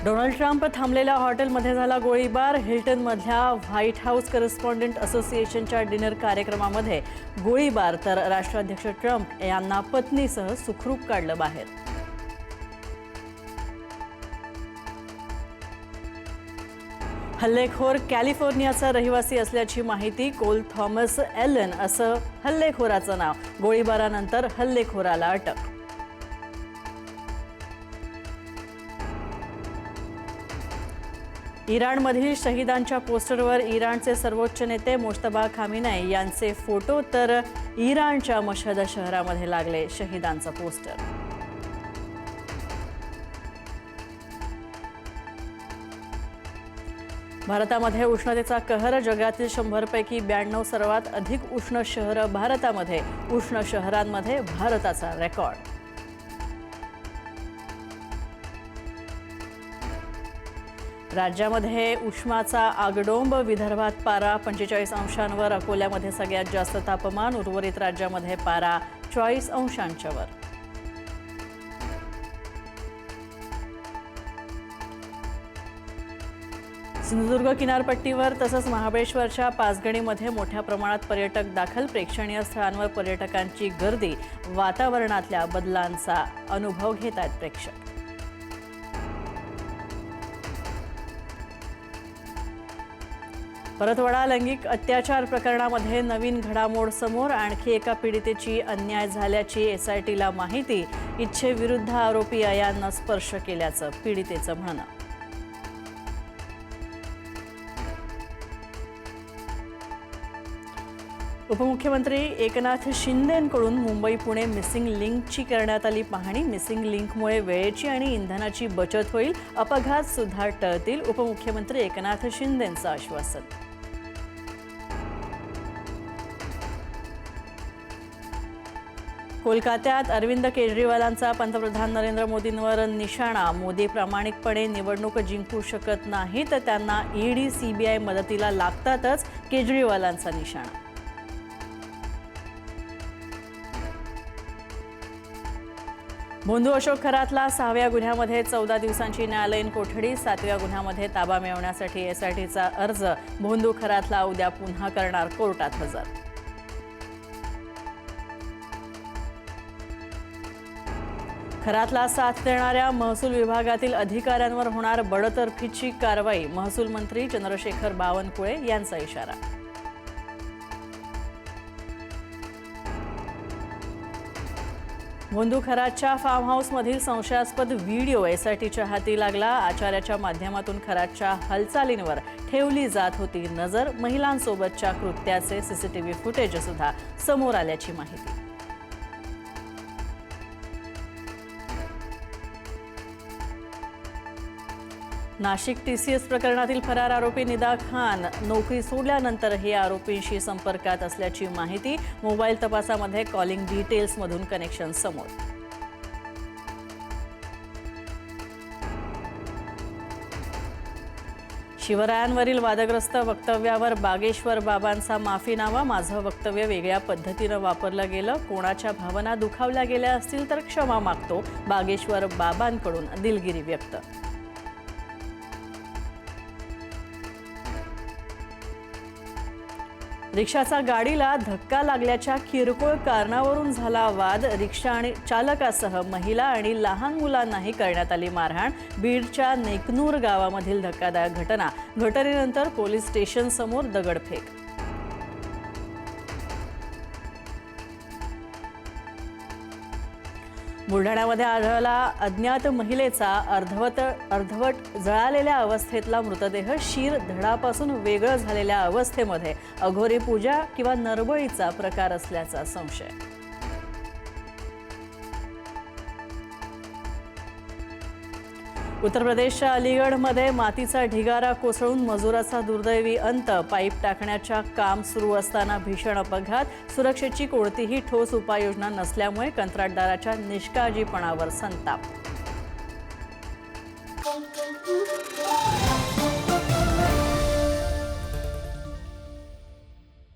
Donald Trump थांबलेल्या हॉटेलमध्ये झाला गोळीबार। हिल्टनमधल्या व्हाईट हाऊस करस्पॉन्डंट असोसिएशनच्या डिनर कार्यक्रमामध्ये गोळीबार, तर राष्ट्राध्यक्ष ट्रम्प यांना पत्नीसह सुखरूप काढलं बाहेर। हल्लेखोर कॅलिफोर्नियाचा रहिवासी असल्याची माहिती। कोल थॉमस एलन असं हल्लेखोराचं नाव। गोळीबारानंतर हल्लेखोराला अटक। इराणमधील शहीदांच्या पोस्टरवर इराणचे सर्वोच्च नेते मुज्तबा खामेनेई यांचे फोटो, तर इराणच्या मशहद शहरामध्ये लागले शहीदांचं पोस्टर। भारतामध्ये उष्णतेचा कहर। जगातील 100 पैकी 92 सर्वात अधिक उष्ण शहरं भारतामध्ये। उष्ण शहरांमध्ये भारताचा रेकॉर्ड। राज्यामध्ये उष्माचा आगडोंब। विदर्भात पारा 45 अंशांवर। अकोल्यामध्ये सगळ्यात जास्त तापमान। उर्वरित राज्यामध्ये पारा 40 अंशांच्या वर। सिंधुदुर्ग किनारपट्टीवर तसंच महाबळेश्वरच्या पाचगणीमध्ये मोठ्या प्रमाणात पर्यटक दाखल। प्रेक्षणीय स्थळांवर पर्यटकांची गर्दी। वातावरणातल्या बदलांचा अनुभव घेत आहेत प्रेक्षक। परतवाडा लैंगिक अत्याचार प्रकरणामध्ये नवीन घडामोड समोर। आणखी एका पीडितेची अन्याय झाल्याची एसआयटीला माहिती। इच्छेविरुद्ध आरोपी यांना स्पर्श केल्याचं पीडितेचं म्हणणं। उपमुख्यमंत्री एकनाथ शिंदेंकडून मुंबई पुणे मिसिंग लिंकची करण्यात आली पाहणी। मिसिंग लिंकमुळे वेळेची आणि इंधनाची बचत होईल। अपघात सुद्धा टळतील। उपमुख्यमंत्री एकनाथ शिंदेंचं आश्वासन। कोलकात्यात अरविंद केजरीवालांचा पंतप्रधान नरेंद्र मोदींवर निशाणा। मोदी प्रामाणिकपणे निवडणूक जिंकू शकत नाहीत, त्यांना ईडी सीबीआय मदतीला लागतातच, केजरीवालांचा निशाणा। भोंदू अशोक खरातला 6व्या गुन्ह्यामध्ये 14 दिवसांची न्यायालयीन कोठडी। 7व्या गुन्ह्यामध्ये ताबा मिळवण्यासाठी एसआयटीचा अर्ज। भोंदू खरातला उद्या पुन्हा करणार कोर्टात हजर। खरातला साथ देणाऱ्या महसूल विभागातील अधिकाऱ्यांवर होणार बडतर्फीची कारवाई। महसूल मंत्री चंद्रशेखर बावनकुळे यांचा इशारा। भोंदू खरातच्या फार्म हाऊसमधील संशयास्पद व्हिडिओ एसआयटीच्या हाती लागला। आचार्याच्या माध्यमातून खरातच्या हालचालींवर ठेवली जात होती नजर। महिलांसोबतच्या कृत्याचे सीसीटीव्ही फुटेज सुद्धा समोर आल्याची माहिती। नाशिक टीसीएस प्रकरणातील फरार आरोपी निदा खान नोकरी सोडल्यानंतरही आरोपींशी संपर्कात असल्याची माहिती। मोबाईल तपासामध्ये कॉलिंग डिटेल्समधून कनेक्शन समोर। शिवरायांवरील वादग्रस्त वक्तव्यावर बागेश्वर बाबांचा माफीनामा। माझं वक्तव्य वेगळ्या पद्धतीनं वापरलं गेलं, कोणाच्या भावना दुखावल्या गेल्या असतील तर क्षमा मागतो। बागेश्वर बाबांकडून दिलगिरी व्यक्त। रिक्षाचा गाडीला धक्का लागल्याच्या किरकोळ कारणावरून झाला वाद। रिक्षा आणि चालकासह महिला आणि लहान मुलांनाही करण्यात आली मारहाण। बीडच्या नेकनूर गावामधील धक्कादायक घटना। घटनेनंतर पोलीस स्टेशन समोर दगडफेक। बुलढाण्यामध्ये आढळला अज्ञात महिलेचा अर्धवट जळालेल्या अवस्थेतला मृतदेह। शीर धडापासून वेगळं झालेल्या अवस्थेमध्ये अघोरी पूजा किंवा नरबळीचा प्रकार असल्याचा संशय। उत्तर प्रदेशच्या अलीगढमध्ये मातीचा ढिगारा कोसळून मजुराचा दुर्दैवी अंत। पाईप टाकण्याच्या काम सुरू असताना भीषण अपघात। सुरक्षेची कोणतीही ठोस उपाययोजना नसल्यामुळे कंत्राटदाराच्या निष्काळजीपणावर संताप।